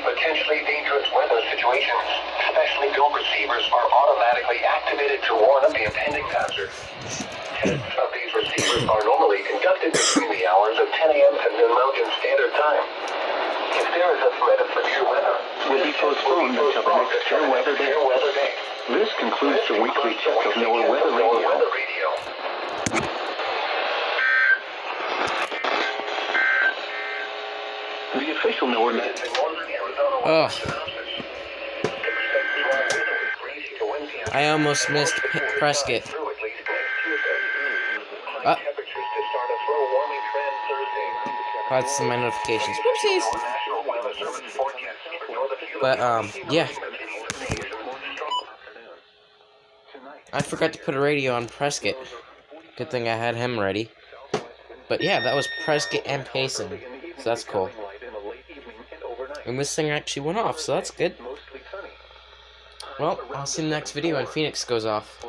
Potentially dangerous weather situations, specially built receivers are automatically activated to warn of the impending hazard. Tests of these receivers are normally conducted between the hours of 10 a.m. and noon Mountain Standard Time. If there is a threat of severe weather, will be postponed until the next fair weather day. This concludes the weekly check of NOAA Weather Radio. The official NOAA. I almost missed Prescott. That's my notifications. Whoopsies. But, yeah. I forgot to put a radio on Prescott. Good thing I had him ready. But yeah, that was Prescott and Payson. So that's cool. And this thing actually went off, so that's good. Well, I'll see you in the next video when Phoenix goes off.